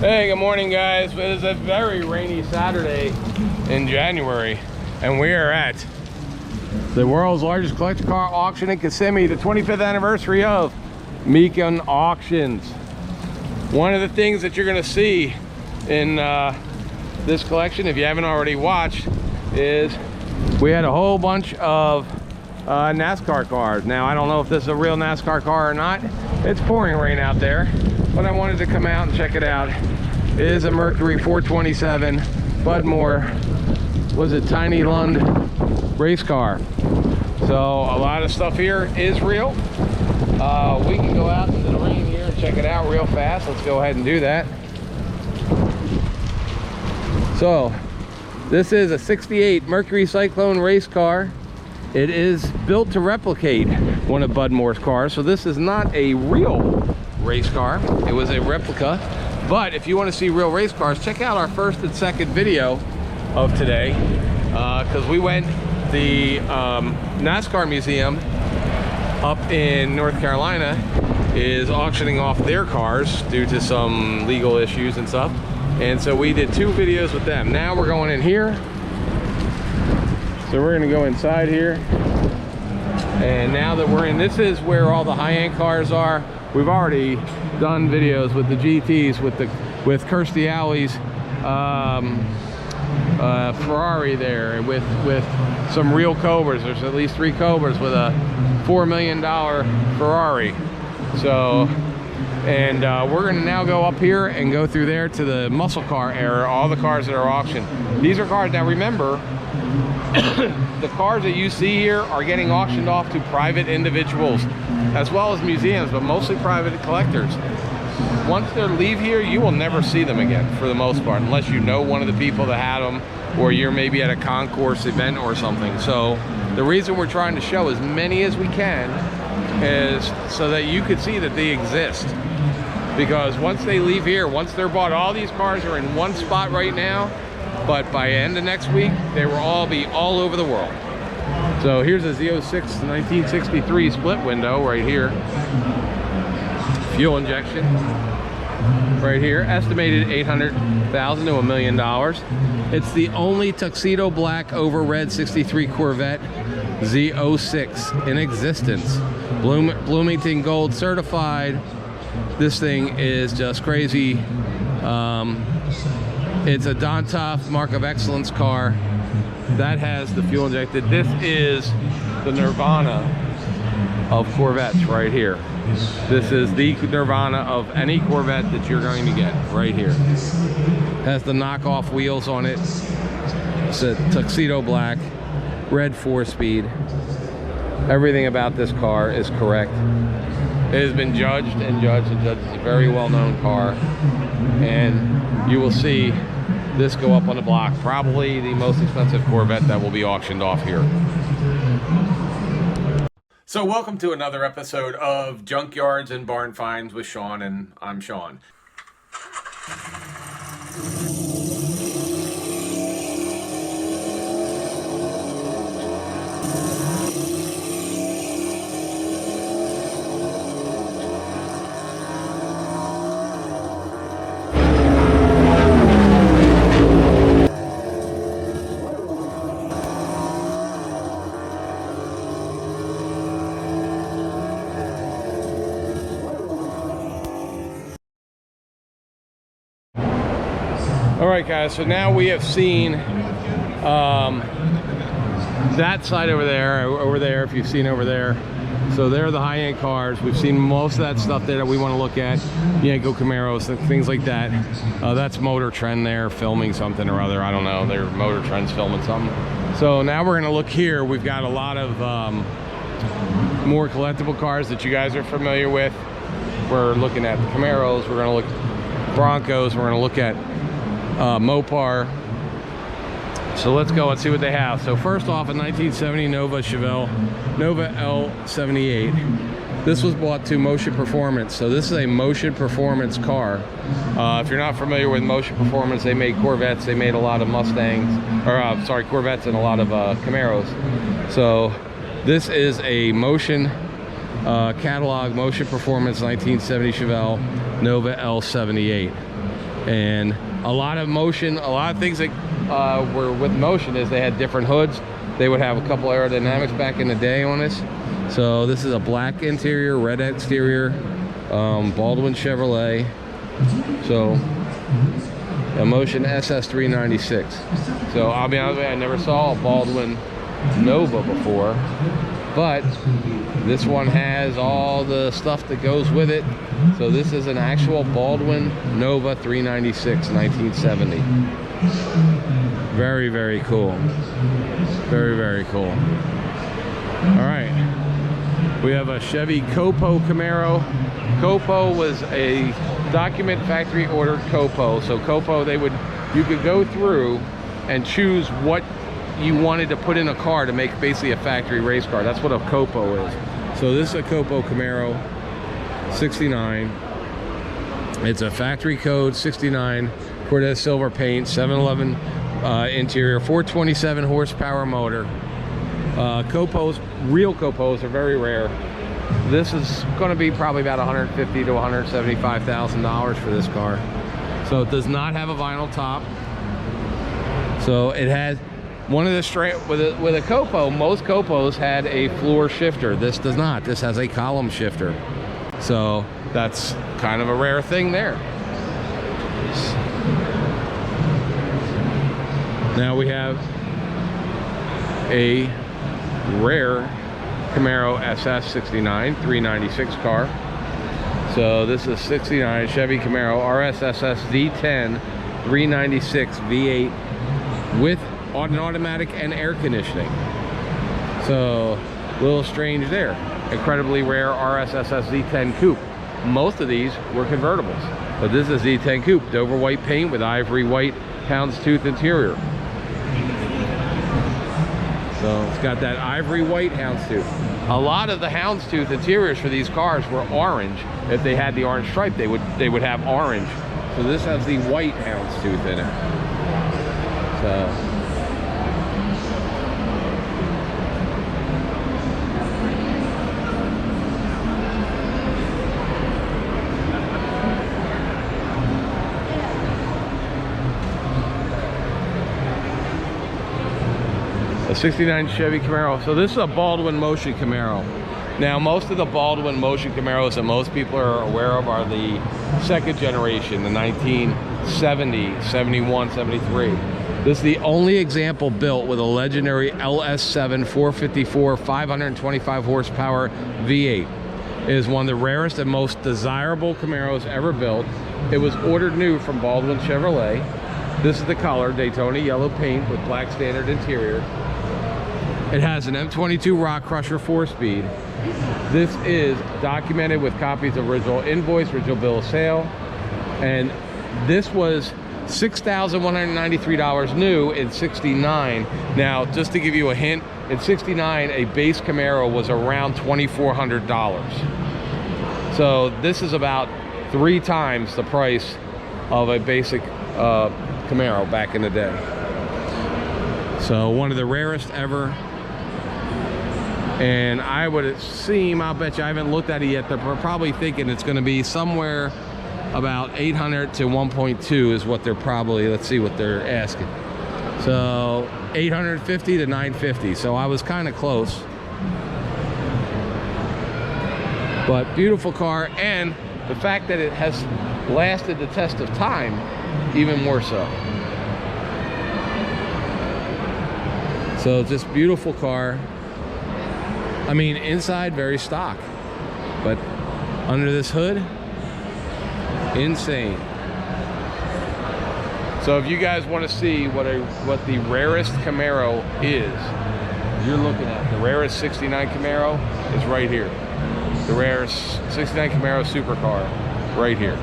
Hey, good morning, guys. It is a very rainy Saturday in January, and we are at the world's largest collector car auction in Kissimmee, the 25th anniversary of Mecum auctions. One of the things that you're going to see in this collection, if you haven't already watched, is we had a whole bunch of NASCAR cars. Now, I don't know if this is a real NASCAR car or not. It's pouring rain out there, but I wanted to come out and check it out. It is a Mercury 427 Budmore, was it Tiny Lund race car. So a lot of stuff here is real. We can go out into the rain here and check it out real fast. Let's go ahead and do that. So this is a 68 Mercury Cyclone race car. It is built to replicate one of Budmore's cars, so this is not a real race car. It was a replica. But if you want to see real race cars, check out our first and second video of today, because we went the NASCAR museum up in North Carolina is auctioning off their cars due to some legal issues and stuff, and so we did 2 videos with them. Now we're going in here, so we're going to go inside here, and now that we're in, this is where all the high-end cars are. We've already done videos with the GTs, with Kirstie Alley's Ferrari there, with some real Cobras. There's at least 3 Cobras with a $4 million Ferrari. So, and we're going to now go up here and go through there to the muscle car era, all the cars that are auctioned. These are cars, now remember, the cars that you see here are getting auctioned off to private individuals as well as museums, but mostly private collectors. Once they leave here, you will never see them again for the most part, unless you know one of the people that had them, or you're maybe at a concourse event or something. So the reason we're trying to show as many as we can is so that you could see that they exist. Because once they leave here, once they're bought, all these cars are in one spot right now, but by end of next week, they will all be all over the world. So here's a Z06 1963 split window right here. Fuel injection right here, estimated $800,000 to $1 million. It's the only tuxedo black over red 63 Corvette Z06 in existence. Bloomington Gold certified. This thing is just crazy. It's a Dontoff Mark of Excellence car that has the fuel injected. This is the Nirvana of Corvettes right here. This is the Nirvana of any Corvette that you're going to get right here. Has the knockoff wheels on it. It's a tuxedo black, red 4-speed. Everything about this car is correct. It has been judged and judged and judged. It's a very well-known car, and you will see this go up on the block. Probably the most expensive Corvette that will be auctioned off here. So welcome to another episode of Junkyards and Barn Finds with Sean, and I'm Sean. All right, guys, so now we have seen that side over there, if you've seen over there. So there are the high-end cars. We've seen most of that stuff there that we want to look at. Yanko Camaros, things like that. That's Motor Trend there filming something or other. I don't know. They're Motor Trend's filming something. So now we're going to look here. We've got a lot of more collectible cars that you guys are familiar with. We're looking at the Camaros. We're going to look at Broncos. We're going to look at Mopar. So let's go and see what they have. So first off, a 1970 Nova Chevelle, Nova L78. This was bought to Motion Performance. So this is a Motion Performance car. If you're not familiar with Motion Performance, they made Corvettes, they made a lot of Mustangs, or sorry, Corvettes and a lot of Camaros. So this is a Motion catalog, Motion Performance 1970 Chevelle Nova L78. And a lot of motion, a lot of things that were with motion is they had different hoods. They would have a couple aerodynamics back in the day on this. So this is a black interior, red exterior, Baldwin Chevrolet. So a Motion SS396. So I'll be honest with you, I never saw a Baldwin Nova before, but this one has all the stuff that goes with it. So this is an actual Baldwin Nova 396, 1970. Very, very cool. Very, very cool. All right. We have a Chevy Copo Camaro. Copo was a document factory ordered Copo. So Copo, you could go through and choose what you wanted to put in a car to make basically a factory race car. That's what a Copo is. So this is a Copo Camaro 69. It's a factory code 69 Cortez silver paint, 711 interior, 427 horsepower motor. Copos, real Copos are very rare. This is going to be probably about $150,000 to $175,000 for this car. So it does not have a vinyl top. So it has one of the with a Copo. Most Copos had a floor shifter. This does not. This has a column shifter. So that's kind of a rare thing there. Now we have a rare Camaro SS 69 396 car. So this is 69 Chevy Camaro RSSS D10 396 V8 with an automatic and air conditioning. So a little strange there. Incredibly rare RSSS Z10 coupe. Most of these were convertibles, but this is Z10 coupe, Dover white paint with ivory white houndstooth interior. So it's got that ivory white houndstooth. A lot of the houndstooth interiors for these cars were orange. If they had the orange stripe, they would have orange. So this has the white houndstooth in it. So a 69 Chevy Camaro. So this is a Baldwin Motion Camaro. Now most of the Baldwin Motion Camaros that most people are aware of are the second generation, the 1970, 71, 73. This is the only example built with a legendary LS7 454 525 horsepower V8. It is one of the rarest and most desirable Camaros ever built. It was ordered new from Baldwin Chevrolet. This is the color, Daytona yellow paint with black standard interior. It has an M22 Rock Crusher 4-speed. This is documented with copies of original invoice, original bill of sale. And this was $6,193 new in 69. Now, just to give you a hint, in 69, a base Camaro was around $2,400. So this is about 3 times the price of a basic Camaro back in the day. So one of the rarest ever. And I would assume, I'll bet you, I haven't looked at it yet, they're probably thinking it's going to be somewhere about 800 to 1.2 is what they're probably, let's see what they're asking. So 850 to 950. So I was kind of close. But beautiful car, and the fact that it has lasted the test of time, even more so. So just beautiful car. I mean, inside very stock, but under this hood, insane. So if you guys want to see what the rarest Camaro is, you're looking at the rarest 69 Camaro is right here. The rarest 69 Camaro supercar right here.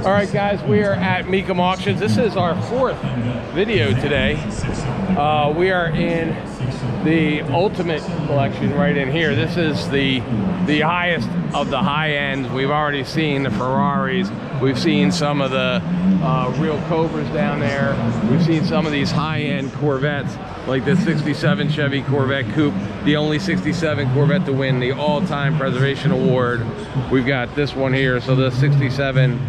All right, guys, we are at Mecum Auctions. This is our 4th video today. We are in the ultimate collection right in here. This is the highest of the high ends. We've already seen the Ferraris. We've seen some of the real Cobras down there. We've seen some of these high-end Corvettes, like the 67 Chevy Corvette Coupe, the only 67 Corvette to win the all-time preservation award. We've got this one here. So the 67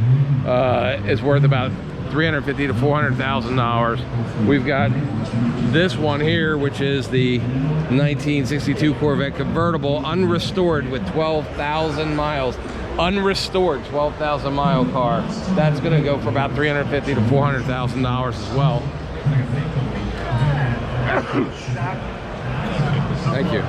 is worth about $350,000 to $400,000. We've got this one here, which is the 1962 Corvette convertible, unrestored with 12,000 miles. Unrestored 12,000 mile car. That's going to go for about $350,000 to $400,000 as well. Thank you.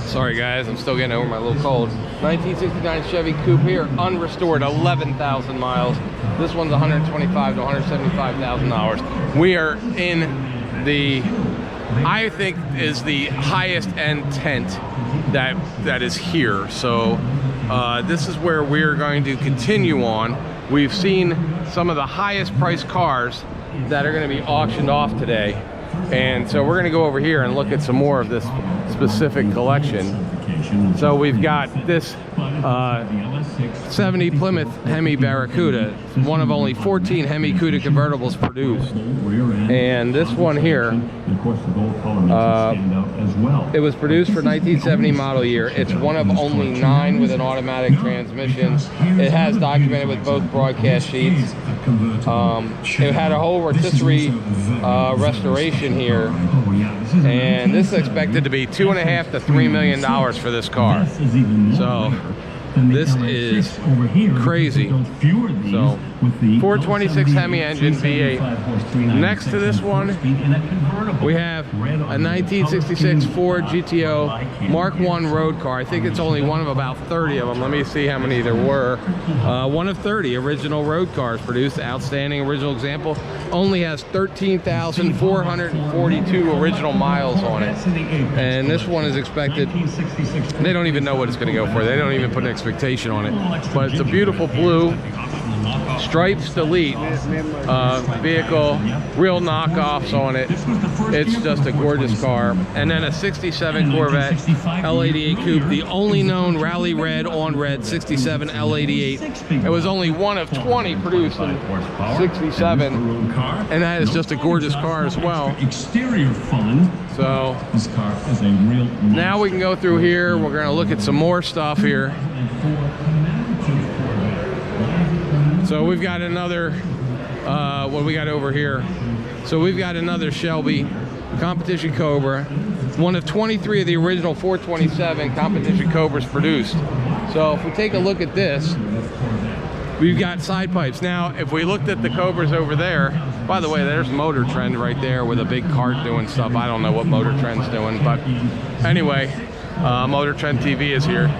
Sorry guys, I'm still getting over my little cold. 1969 Chevy Coupe here, unrestored, 11,000 miles. This one's $125,000 to $175,000. We are in the, I think, is the highest end tent that is here. So this is where we're going to continue on. We've seen some of the highest priced cars that are going to be auctioned off today. And so we're going to go over here and look at some more of this specific collection. So we've got this 70 Plymouth Hemi Barracuda, one of only 14 Hemi Cuda convertibles produced. And this one here, it was produced for 1970 model year. It's one of only 9 with an automatic transmission. It has documented with both broadcast sheets. It had a whole rotisserie restoration here, and this is expected to be $2.5 to $3 million for this car. So this is crazy. So 426 Hemi engine V8. Next to this one, we have a 1966 Ford GTO Mark I road car. I think it's only one of about 30 of them. Let me see how many there were. One of 30 original road cars produced. Outstanding original example. Only has 13,442 original miles on it. And this one is expected, they don't even know what it's going to go for. They don't even put an expectation on it. But it's a beautiful blue Stripes Delete vehicle, real knockoffs on it. It's just a gorgeous car. And then a 67 Corvette L88 Coupe, the only known rally red on red 67 L88. It was only one of 20 produced in 67, and that is just a gorgeous car as well. So now we can go through here. We're going to look at some more stuff here. So we've got another, what we got over here? So we've got another Shelby Competition Cobra, one of 23 of the original 427 Competition Cobras produced. So if we take a look at this, we've got side pipes. Now, if we looked at the Cobras over there, by the way, there's Motor Trend right there with a big cart doing stuff. I don't know what Motor Trend's doing, but anyway, Motor Trend TV is here.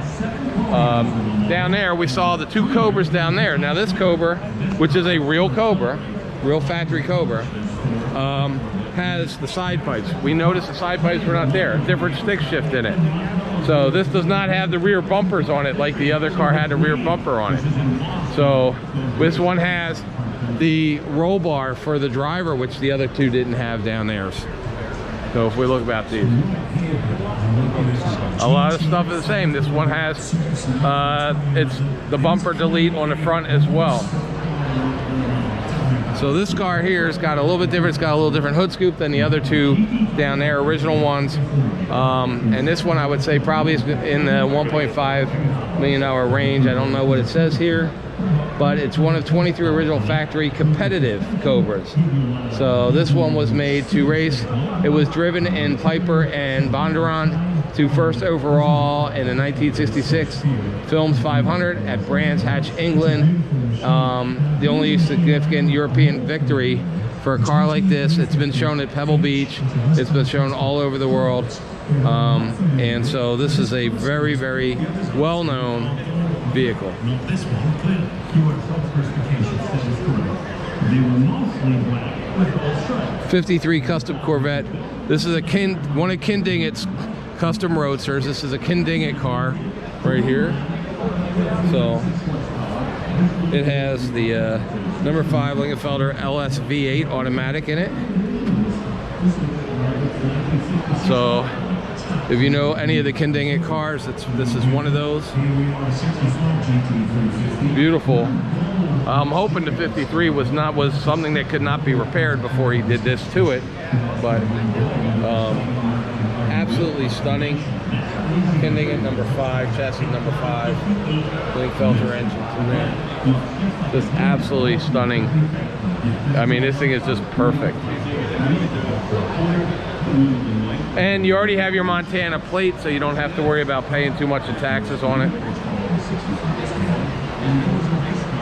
Down there, we saw the 2 Cobras down there. Now this Cobra, which is a real Cobra, real factory Cobra, has the side pipes. We noticed the side pipes were not there. Different stick shift in it. So this does not have the rear bumpers on it like the other car had a rear bumper on it. So this one has the roll bar for the driver, which the other 2 didn't have down there. So if we look about these, a lot of stuff is the same. This one has, it's the bumper delete on the front as well. So this car here has got a little bit different. It's got a little different hood scoop than the other 2 down there, original ones. And this one I would say probably is in the $1.5 million range. I don't know what it says here, but it's one of 23 original factory competitive Cobras. So this one was made to race. It was driven in Piper and Bondurant to first overall in the 1966 Films 500 at Brands Hatch, England. The only significant European victory for a car like this. It's been shown at Pebble Beach. It's been shown all over the world. And so this is a very, very well-known vehicle. 53 custom Corvette. This is one of Ken Dingett's custom roadsters. This is a Ken Dingett car right here. So it has the Number 5 Lingenfelder LS V8 automatic in it. So if you know any of the Kindinget cars, this is one of those. Beautiful. I'm hoping the 53 was something that could not be repaired before he did this to it, but absolutely stunning. Kindinget number 5, chassis number 5, Lingenfelder engines in there. Just absolutely stunning. I mean, this thing is just perfect. And you already have your Montana plate, so you don't have to worry about paying too much in taxes on it.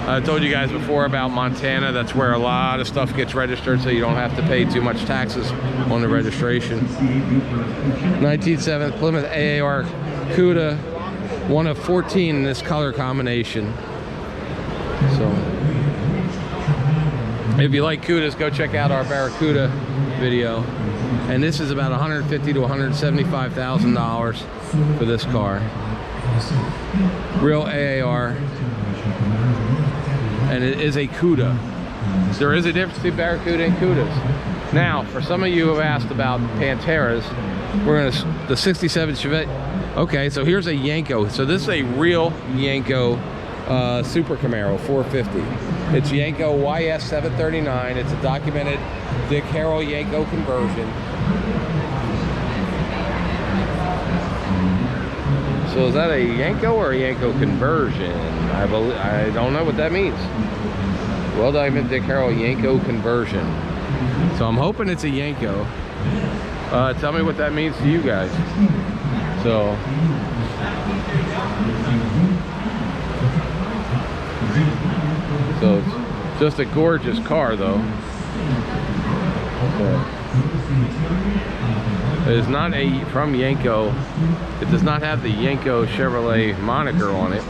I told you guys before about Montana. That's where a lot of stuff gets registered, so you don't have to pay too much taxes on the registration. 1970 Plymouth AAR Cuda, one of 14 in this color combination. So if you like Cudas, go check out our Barracuda video. And this is about $150,000 to $175,000 for this car. Real AAR. And it is a Cuda. There is a difference between Barracuda and Cudas. Now, for some of you who have asked about Panteras, we're gonna, the 67 Chevette. Okay, so here's a Yanko. So this is a real Yanko Super Camaro 450. It's Yanko YS 739. It's a documented Dick Harrell Yanko conversion. So is that a Yanko or a Yanko conversion? I don't know what that means. Well, documented Dick Harrell Yanko conversion. So I'm hoping it's a Yanko. Tell me what that means to you guys. So it's just a gorgeous car, though. It is not from Yanko. It does not have the Yanko Chevrolet moniker on it.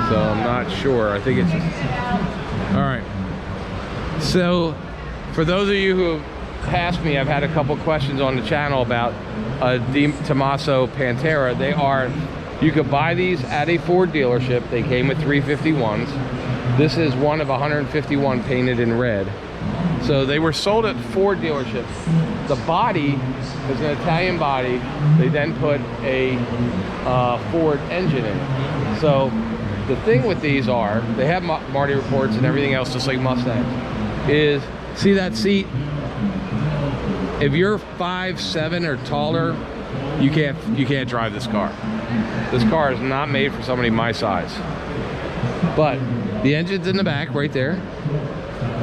So I'm not sure. I think it's just... All right. So for those of you who have asked me, I've had a couple questions on the channel about a Di Tommaso Pantera. You could buy these at a Ford dealership. They came with 351s. This is one of 151 painted in red. So they were sold at Ford dealerships. The body is an Italian body. They then put a Ford engine in it. So the thing with these are, they have Marty reports and everything else just like Mustangs, is, see that seat? If you're 5'7" or taller, you can't drive this car. This car is not made for somebody my size. But the engine's in the back right there.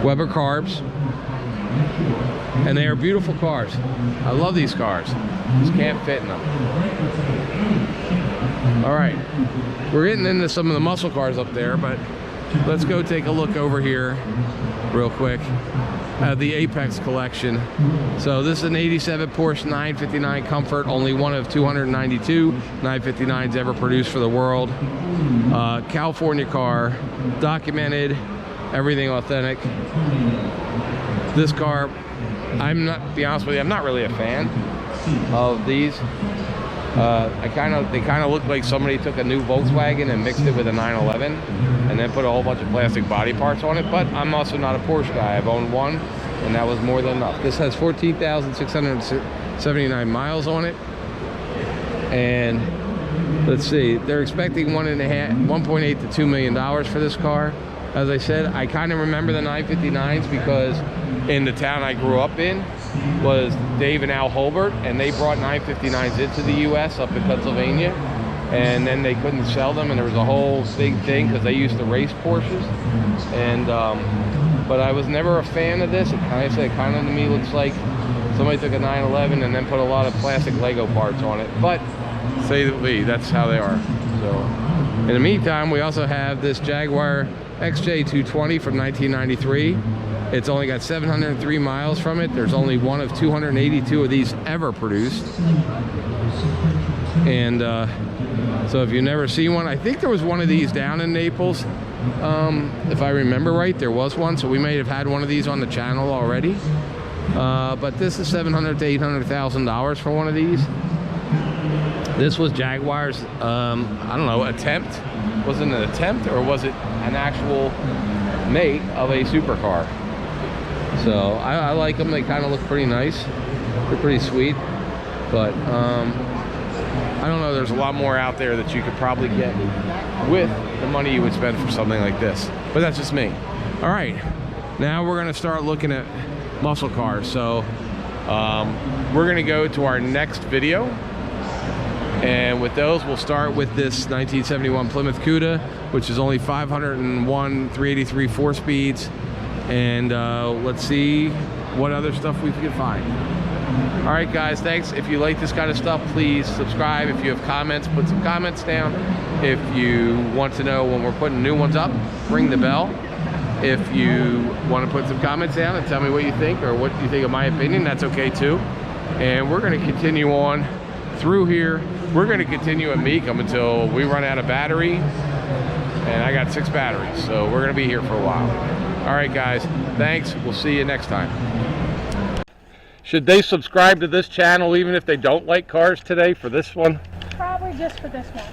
Weber carbs. And they are beautiful cars. I love these cars. Just can't fit in them. All right, we're getting into some of the muscle cars up there, but let's go take a look over here real quick at the Apex collection. So this is an 87 Porsche 959 Comfort, only one of 292 959s ever produced for the world. California car, documented, everything authentic. This car, to be honest with you, I'm not really a fan of these. They kind of look like somebody took a new Volkswagen and mixed it with a 911 and then put a whole bunch of plastic body parts on it. But I'm also not a Porsche guy. I've owned one, and that was more than enough. This has 14,679 miles on it, and let's see, they're expecting $1.8 to $2 million for this car. As I said, I kind of remember the 959s because in the town I grew up in was Dave and Al Holbert, and they brought 959s into the U.S. up in Pennsylvania, and then they couldn't sell them, and there was a whole big thing because they used to race Porsches. And but I was never a fan of this. It kind of to me looks like somebody took a 911 and then put a lot of plastic Lego parts on it. But say the least, that's how they are. So in the meantime, we also have this Jaguar XJ220 from 1993. It's only got 703 miles from it. There's only one of 282 of these ever produced. And so if you've never seen one, I think there was one of these down in Naples. If I remember right, there was one. So we may have had one of these on the channel already. But this is $700,000 to $800,000 for one of these. This was Jaguar's, I don't know, attempt. Was it an attempt or was it an actual mate of a supercar. So I like them. They kind of look pretty nice. They're pretty sweet. But I don't know, there's a lot more out there that you could probably get with the money you would spend for something like this. But that's just me. All right, now we're gonna start looking at muscle cars. So we're gonna go to our next video. And with those, we'll start with this 1971 Plymouth Cuda, which is only 501, 383 4 speeds. And let's see what other stuff we can find. All right, guys, thanks. If you like this kind of stuff, please subscribe. If you have comments, put some comments down. If you want to know when we're putting new ones up, ring the bell. If you want to put some comments down and tell me what you think or what you think of my opinion, that's okay too. And we're going to continue on through here. We're going to continue at Mecum until we run out of battery. And I got 6 batteries, so we're going to be here for a while. All right, guys, thanks. We'll see you next time. Should they subscribe to this channel even if they don't like cars today for this one? Probably just for this one.